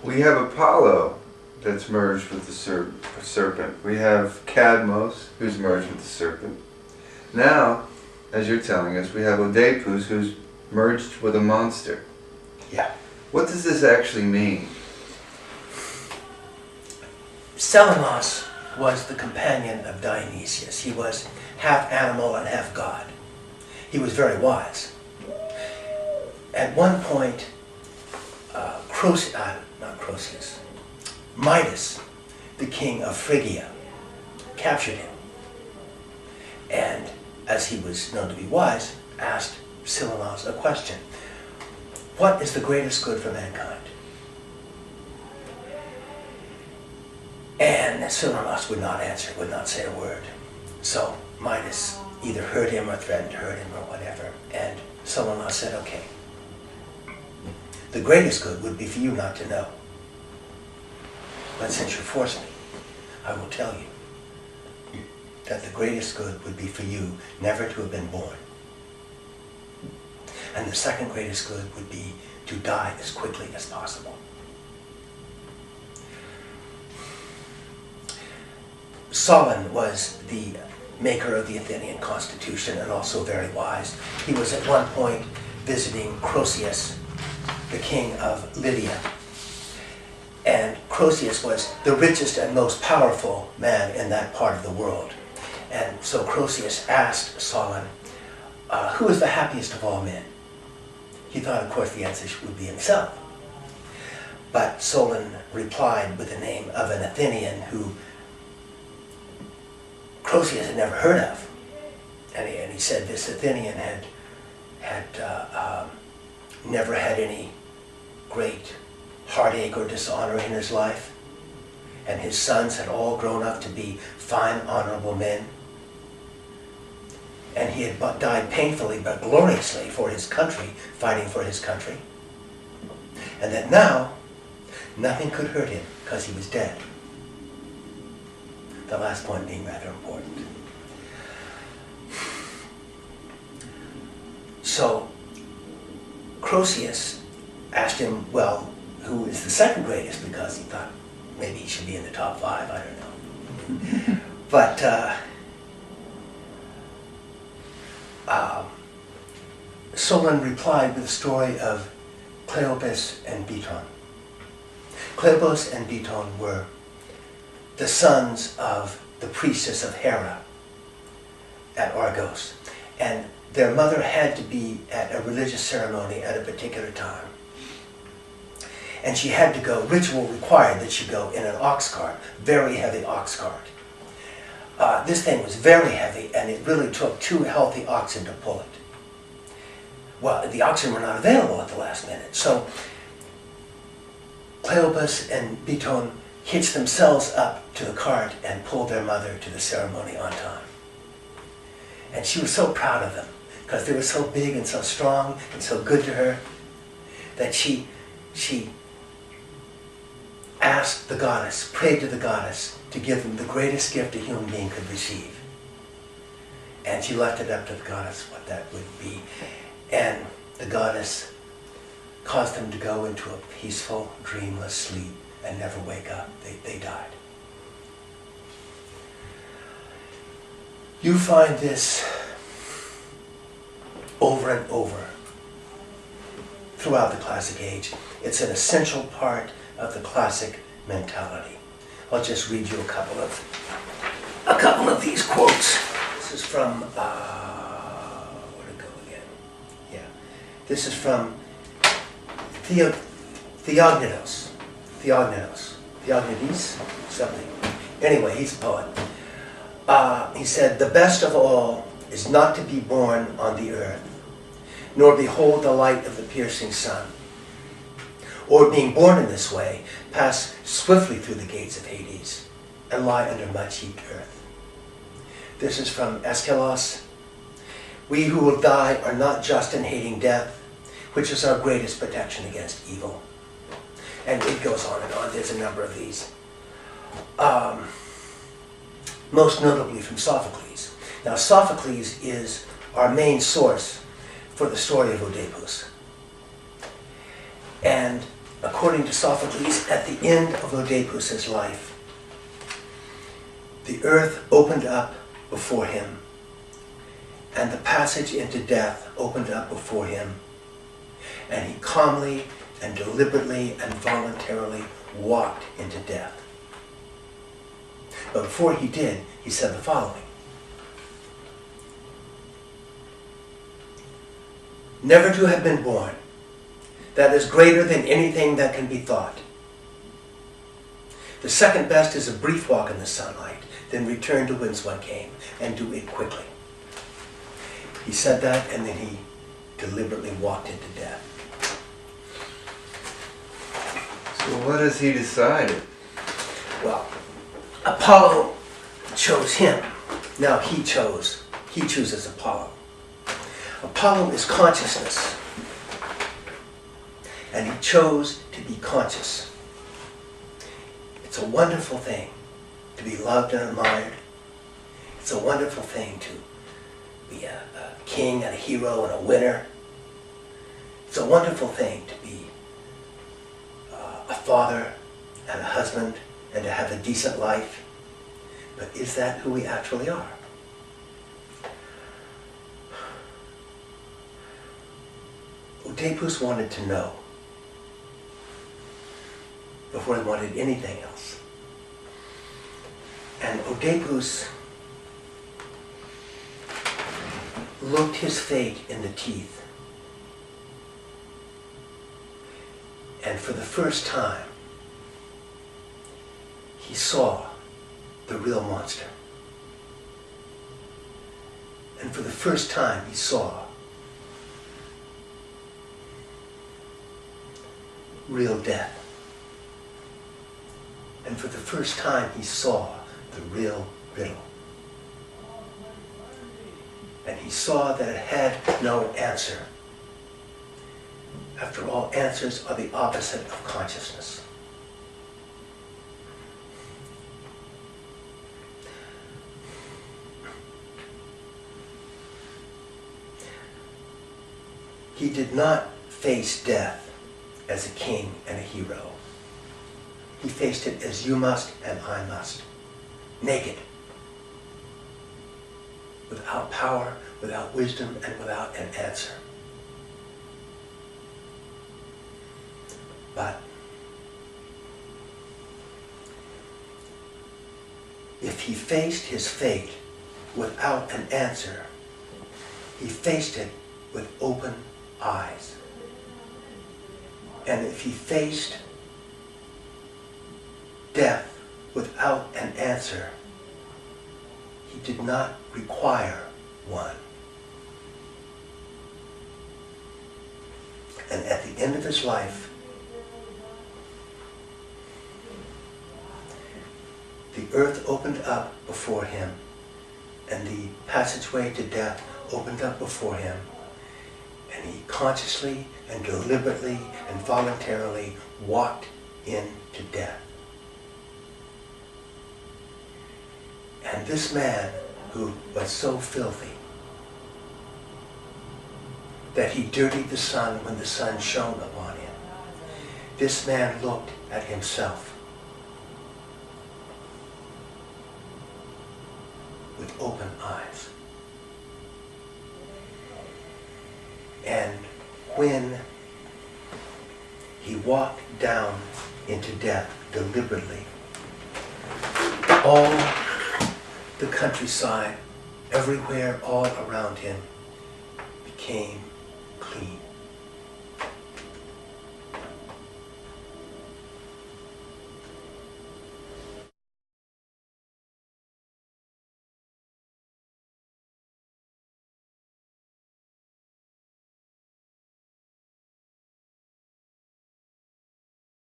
We have Apollo that's merged with the serpent. We have Cadmos who's merged with the serpent. Now, as you're telling us, we have Oidipous who's merged with a monster. Yeah. What does this actually mean? Selenos was the companion of Dionysius. He was half animal and half god. He was very wise. At one point, Midas, the king of Phrygia, captured him. And as he was known to be wise, asked Selenos a question. What is the greatest good for mankind? And Selenos would not answer, would not say a word. So Midas either hurt him or threatened to hurt him or whatever. And Selenos said, okay, the greatest good would be for you not to know. But since you force me, I will tell you that the greatest good would be for you never to have been born. And the second greatest good would be to die as quickly as possible. Solon was the maker of the Athenian constitution and also very wise. He was at one point visiting Croesus, the king of Lydia. And Croesus was the richest and most powerful man in that part of the world. And so Croesus asked Solon, who is the happiest of all men? He thought, of course, the answer would be himself. But Solon replied with the name of an Athenian who Croesus had never heard of. And he said this Athenian had never had any great heartache or dishonor in his life. And his sons had all grown up to be fine, honorable men. And he had died painfully but gloriously for his country, fighting for his country. And that now, nothing could hurt him because he was dead. The last point being rather important. So, Croesus asked him, well, who is the second greatest? Because he thought maybe he should be in the top 5, I don't know. But Solon replied with the story of Cleobus and Biton. Cleobus and Biton were the sons of the priestess of Hera at Argos. And their mother had to be at a religious ceremony at a particular time. And she had to go, ritual required that she go in an ox cart, very heavy ox cart. This thing was very heavy, and it really took 2 healthy oxen to pull it. Well, the oxen were not available at the last minute, so Cleobus and Biton hitched themselves up to the cart and pulled their mother to the ceremony on time. And she was so proud of them, because they were so big and so strong and so good to her, that she asked the goddess, prayed to the goddess, to give them the greatest gift a human being could receive. And she left it up to the goddess what that would be. And the goddess caused them to go into a peaceful, dreamless sleep and never wake up. They died. You find this over and over throughout the classic age. It's an essential part of the classic mentality. I'll just read you a couple of these quotes. This is from where to go again? Yeah, this is from Theognetos, something. Anyway, he's a poet. He said, "The best of all is not to be born on the earth, nor behold the light of the piercing sun, or being born in this way, pass swiftly through the gates of Hades, and lie under much heaped earth." This is from Aeschylus. "We who will die are not just in hating death, which is our greatest protection against evil." And it goes on and on. There's a number of these. Most notably from Sophocles. Now, Sophocles is our main source for the story of Oidipous. And according to Sophocles, at the end of Oidipus' life, the earth opened up before him, and the passage into death opened up before him, and he calmly and deliberately and voluntarily walked into death. But before he did, he said the following: "Never to have been born, that is greater than anything that can be thought. The second best is a brief walk in the sunlight, then return to whence one came, and do it quickly." He said that, and then he deliberately walked into death. So what has he decided? Well, Apollo chose him. Now he chooses Apollo. Apollo is consciousness. And he chose to be conscious. It's a wonderful thing to be loved and admired. It's a wonderful thing to be a king and a hero and a winner. It's a wonderful thing to be a father and a husband and to have a decent life. But is that who we actually are? Oidipus wanted to know before he wanted anything else. And Oidipus looked his fate in the teeth. And for the first time, he saw the real monster. And for the first time, he saw real death. And for the first time, he saw the real riddle. And he saw that it had no answer. After all, answers are the opposite of consciousness. He did not face death as a king and a hero. He faced it as you must and I must. Naked. Without power, without wisdom, and without an answer. But if he faced his fate without an answer, he faced it with open eyes. And if he faced death without an answer, he did not require one. And at the end of his life, the earth opened up before him, and the passageway to death opened up before him, and he consciously and deliberately and voluntarily walked into death. And this man, who was so filthy that he dirtied the sun when the sun shone upon him, this man looked at himself with open eyes. And when he walked down into death deliberately, all the countryside, everywhere, all around him, became clean.